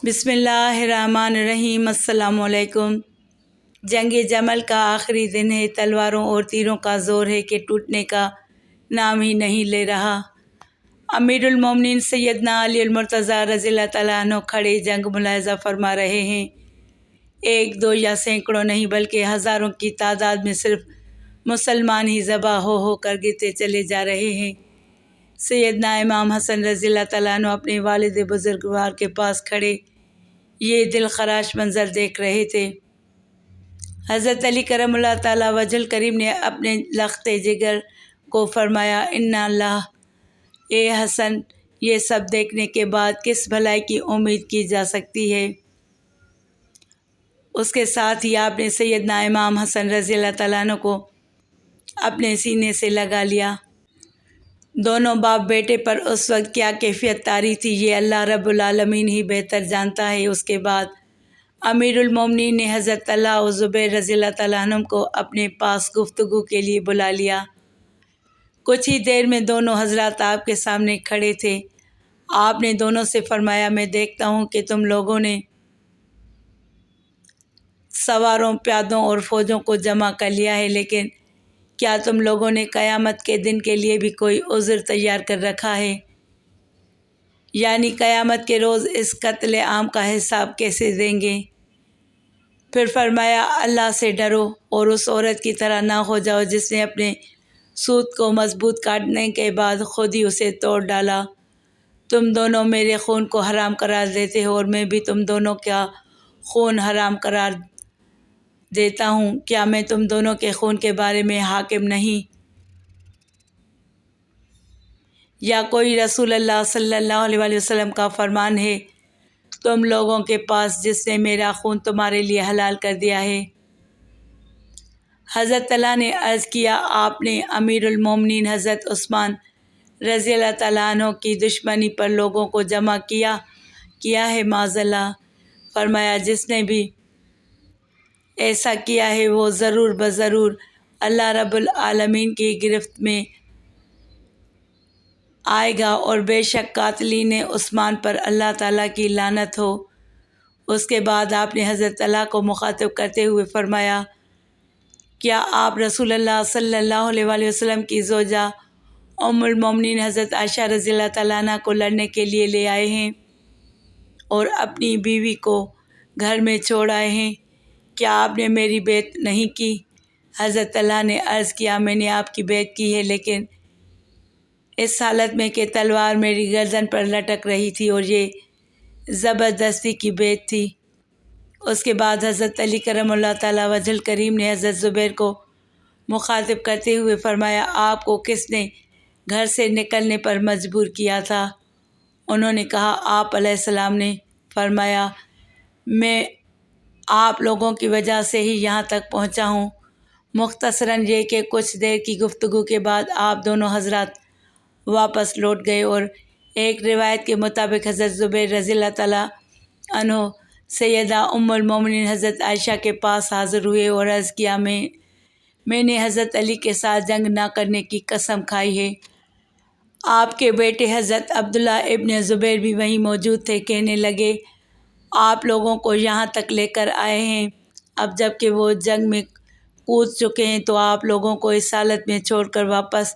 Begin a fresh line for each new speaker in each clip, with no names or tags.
بسم اللہ الرحمن الرحیم۔ السلام علیکم۔ جنگ جمل کا آخری دن ہے، تلواروں اور تیروں کا زور ہے کہ ٹوٹنے کا نام ہی نہیں لے رہا۔ امیر المومنین سیدنا علی المرتضیٰ رضی اللہ تعالیٰ عنہ کھڑے جنگ ملاحظہ فرما رہے ہیں۔ ایک دو یا سینکڑوں نہیں بلکہ ہزاروں کی تعداد میں صرف مسلمان ہی ذبح ہو کر گرتے چلے جا رہے ہیں۔ سیدنا امام حسن رضی اللہ تعالیٰ عنہ اپنے والد بزرگوار کے پاس کھڑے یہ دل خراش منظر دیکھ رہے تھے۔ حضرت علی کرم اللہ تعالیٰ وجہ الکریم نے اپنے لخت جگر کو فرمایا، انا اللہ، اے حسن، یہ سب دیکھنے کے بعد کس بھلائی کی امید کی جا سکتی ہے؟ اس کے ساتھ ہی آپ نے سیدنا امام حسن رضی اللہ تعالیٰ عنہ کو اپنے سینے سے لگا لیا۔ دونوں باپ بیٹے پر اس وقت کیا کیفیت طاری تھی یہ اللہ رب العالمین ہی بہتر جانتا ہے۔ اس کے بعد امیر المومنین نے حضرت طلحہ و زبیر رضی اللہ تعالیٰ عنہ کو اپنے پاس گفتگو کے لیے بلا لیا۔ کچھ ہی دیر میں دونوں حضرات آپ کے سامنے کھڑے تھے۔ آپ نے دونوں سے فرمایا، میں دیکھتا ہوں کہ تم لوگوں نے سواروں، پیادوں اور فوجوں کو جمع کر لیا ہے، لیکن کیا تم لوگوں نے قیامت کے دن کے لیے بھی کوئی عذر تیار کر رکھا ہے؟ یعنی قیامت کے روز اس قتل عام کا حساب کیسے دیں گے؟ پھر فرمایا، اللہ سے ڈرو اور اس عورت کی طرح نہ ہو جاؤ جس نے اپنے سوت کو مضبوط کاٹنے کے بعد خود ہی اسے توڑ ڈالا۔ تم دونوں میرے خون کو حرام قرار دیتے ہو اور میں بھی تم دونوں کا خون حرام قرار دیتا ہوں۔ کیا میں تم دونوں کے خون کے بارے میں حاکم نہیں؟ یا کوئی رسول اللہ صلی اللہ علیہ وآلہ وسلم کا فرمان ہے تم لوگوں کے پاس جس نے میرا خون تمہارے لیے حلال کر دیا ہے؟ حضرت طلحہ نے عرض کیا، آپ نے امیر المومنین حضرت عثمان رضی اللہ تعالیٰ عنہ کی دشمنی پر لوگوں کو جمع کیا ہے؟ معاذ اللہ۔ فرمایا، جس نے بھی ایسا کیا ہے وہ ضرور بضرور اللہ رب العالمین کی گرفت میں آئے گا، اور بے شک قاتلین عثمان پر اللہ تعالیٰ کی لعنت ہو۔ اس کے بعد آپ نے حضرت طلحہ کو مخاطب کرتے ہوئے فرمایا، کیا آپ رسول اللہ صلی اللہ علیہ وآلہ وسلم کی زوجہ ام المومنین حضرت عائشہ رضی اللہ تعالیٰ عنہ کو لڑنے کے لیے لے آئے ہیں اور اپنی بیوی کو گھر میں چھوڑ آئے ہیں؟ کیا آپ نے میری بیعت نہیں کی؟ حضرت طلحہ نے عرض کیا، میں نے آپ کی بیعت کی ہے، لیکن اس حالت میں کہ تلوار میری گردن پر لٹک رہی تھی، اور یہ زبردستی کی بیعت تھی۔ اس کے بعد حضرت علی کرم اللہ تعالیٰ وجہ الکریم نے حضرت زبیر کو مخاطب کرتے ہوئے فرمایا، آپ کو کس نے گھر سے نکلنے پر مجبور کیا تھا؟ انہوں نے کہا، آپ علیہ السلام نے۔ فرمایا، میں آپ لوگوں کی وجہ سے ہی یہاں تک پہنچا ہوں۔ مختصراً یہ کہ کچھ دیر کی گفتگو کے بعد آپ دونوں حضرات واپس لوٹ گئے، اور ایک روایت کے مطابق حضرت زبیر رضی اللہ تعالیٰ عنہ سیدہ ام المومنین حضرت عائشہ کے پاس حاضر ہوئے اور عرض کیا، میں نے حضرت علی کے ساتھ جنگ نہ کرنے کی قسم کھائی ہے۔ آپ کے بیٹے حضرت عبداللہ ابن زبیر بھی وہیں موجود تھے۔ کہنے لگے، آپ لوگوں کو یہاں تک لے کر آئے ہیں، اب جب کہ وہ جنگ میں کود چکے ہیں تو آپ لوگوں کو اس حالت میں چھوڑ کر واپس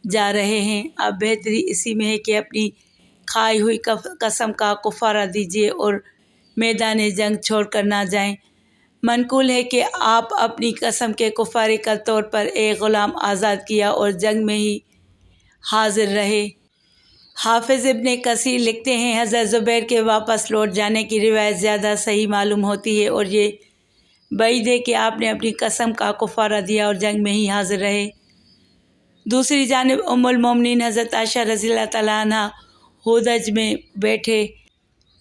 جا رہے ہیں۔ اب بہتری اسی میں ہے کہ اپنی کھائی ہوئی قسم کا کفارہ دیجیے اور میدان جنگ چھوڑ کر نہ جائیں۔ منقول ہے کہ آپ اپنی قسم کے کفارے کے طور پر ایک غلام آزاد کیا اور جنگ میں ہی حاضر رہے۔ حافظ ابن کثیر لکھتے ہیں، حضرت زبیر کے واپس لوٹ جانے کی روایت زیادہ صحیح معلوم ہوتی ہے، اور یہ بعید ہے کہ آپ نے اپنی قسم کا کفارہ دیا اور جنگ میں ہی حاضر رہے۔ دوسری جانب ام المومنین حضرت عائشہ رضی اللہ تعالیٰ عنہ ہودج میں بیٹھے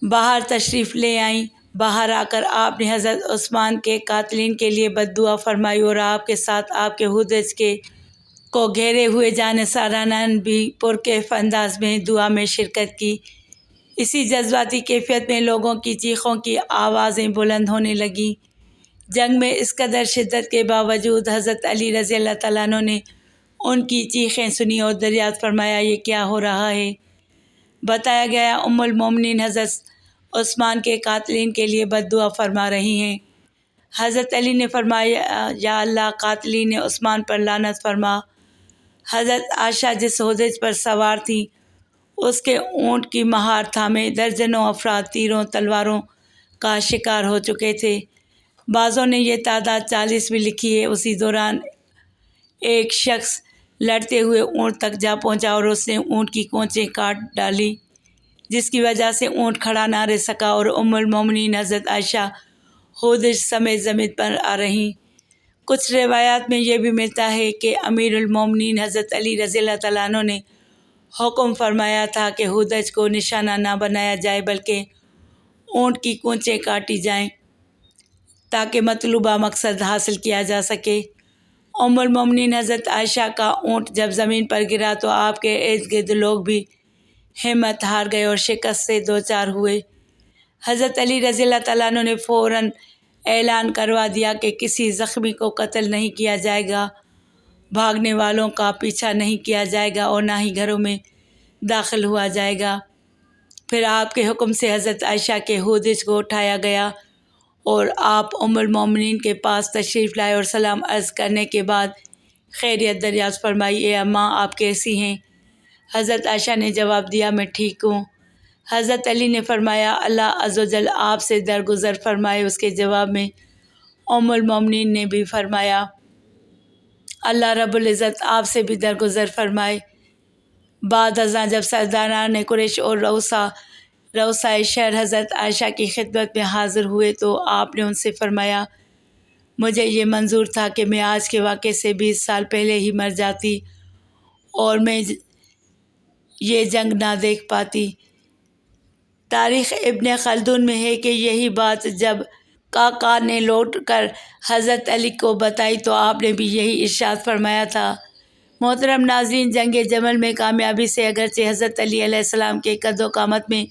باہر تشریف لے آئیں۔ باہر آ کر آپ نے حضرت عثمان کے قاتلین کے لیے بد دعا فرمائی، اور آپ کے ساتھ آپ کے ہودج کو گھیرے ہوئے جانثارانہ بھی پرکیف انداز میں دعا میں شرکت کی۔ اسی جذباتی کیفیت میں لوگوں کی چیخوں کی آوازیں بلند ہونے لگیں۔ جنگ میں اس قدر شدت کے باوجود حضرت علی رضی اللہ تعالیٰ عنہ نے ان کی چیخیں سنی اور دریافت فرمایا، یہ کیا ہو رہا ہے؟ بتایا گیا، ام المومنین حضرت عثمان کے قاتلین کے لیے بد دعا فرما رہی ہیں۔ حضرت علی نے فرمایا یا اللہ قاتلین عثمان پر لعنت فرما۔ حضرت عائشہ جس ہودج پر سوار تھی اس کے اونٹ کی مہار تھامے درجنوں افراد تیروں تلواروں کا شکار ہو چکے تھے۔ بعضوں نے یہ تعداد 40 بھی لکھی ہے۔ اسی دوران ایک شخص لڑتے ہوئے اونٹ تک جا پہنچا اور اس نے اونٹ کی کونچیں کاٹ ڈالی، جس کی وجہ سے اونٹ کھڑا نہ رہ سکا اور ام المومنین حضرت عائشہ ہودج سمیت زمین پر آ رہیں۔ کچھ روایات میں یہ بھی ملتا ہے کہ امیر المومنین حضرت علی رضی اللہ تعالیٰ عنہ نے حکم فرمایا تھا کہ ہودج کو نشانہ نہ بنایا جائے بلکہ اونٹ کی کونچیں کاٹی جائیں تاکہ مطلوبہ مقصد حاصل کیا جا سکے۔ ام المومنین حضرت عائشہ کا اونٹ جب زمین پر گرا تو آپ کے ارد گرد لوگ بھی ہمت ہار گئے اور شکست سے دوچار ہوئے۔ حضرت علی رضی اللہ تعالیٰ عنہ نے فوراً اعلان کروا دیا کہ کسی زخمی کو قتل نہیں کیا جائے گا، بھاگنے والوں کا پیچھا نہیں کیا جائے گا اور نہ ہی گھروں میں داخل ہوا جائے گا۔ پھر آپ کے حکم سے حضرت عائشہ کے ہودج کو اٹھایا گیا اور آپ ام المومنین کے پاس تشریف لائے اور سلام عرض کرنے کے بعد خیریت دریافت فرمائی۔ اے اماں آپ کیسی ہیں؟ حضرت عائشہ نے جواب دیا میں ٹھیک ہوں۔ حضرت علی نے فرمایا اللہ عز و جل آپ سے درگزر فرمائے۔ اس کے جواب میں ام المومنین نے بھی فرمایا اللہ رب العزت آپ سے بھی درگزر فرمائے۔ بعد ازاں جب سرداران قریش اور رؤسائے شہر حضرت عائشہ کی خدمت میں حاضر ہوئے تو آپ نے ان سے فرمایا مجھے یہ منظور تھا کہ میں آج کے واقعے سے 20 سال پہلے ہی مر جاتی اور میں یہ جنگ نہ دیکھ پاتی۔ تاریخ ابن خلدون میں ہے کہ یہی بات جب قعقاع نے لوٹ کر حضرت علی کو بتائی تو آپ نے بھی یہی ارشاد فرمایا تھا۔ محترم ناظرین، جنگ جمل میں کامیابی سے اگرچہ حضرت علی علیہ السلام کے قد و قامت میں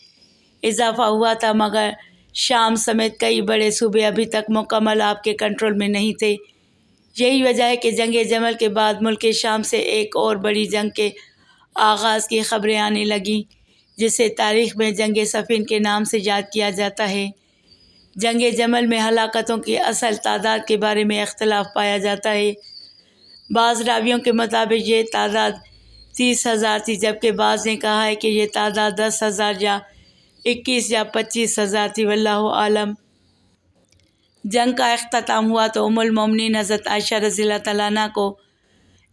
اضافہ ہوا تھا مگر شام سمیت کئی بڑے صوبے ابھی تک مکمل آپ کے کنٹرول میں نہیں تھے۔ یہی وجہ ہے کہ جنگ جمل کے بعد ملک شام سے ایک اور بڑی جنگ کے آغاز کی خبریں آنے لگیں جسے تاریخ میں جنگ صفین کے نام سے یاد کیا جاتا ہے۔ جنگ جمل میں ہلاکتوں کی اصل تعداد کے بارے میں اختلاف پایا جاتا ہے۔ بعض راویوں کے مطابق یہ تعداد 30,000 تھی جبکہ بعض نے کہا ہے کہ یہ تعداد 10,000 یا 21 یا 25,000 تھی، واللہ عالم۔ جنگ کا اختتام ہوا تو ام المومنین حضرت عائشہ رضی اللہ تعالیٰ عنہ کو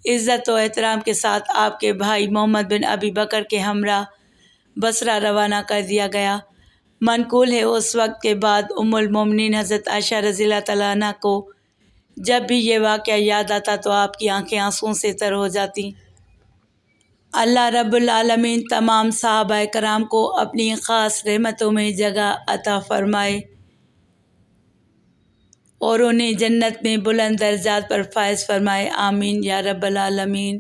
عزت و احترام کے ساتھ آپ کے بھائی محمد بن ابی بکر کے ہمراہ بصرہ روانہ کر دیا گیا۔ منقول ہے اس وقت کے بعد ام المومنین حضرت عائشہ رضی اللہ تعالیٰ عنہ کو جب بھی یہ واقعہ یاد آتا تو آپ کی آنکھیں آنسوؤں سے تر ہو جاتی۔ اللہ رب العالمین تمام صحابہ کرام کو اپنی خاص رحمتوں میں جگہ عطا فرمائے اور انہیں جنت میں بلند درجات پر فائز فرمائے، آمین یا رب العالمین۔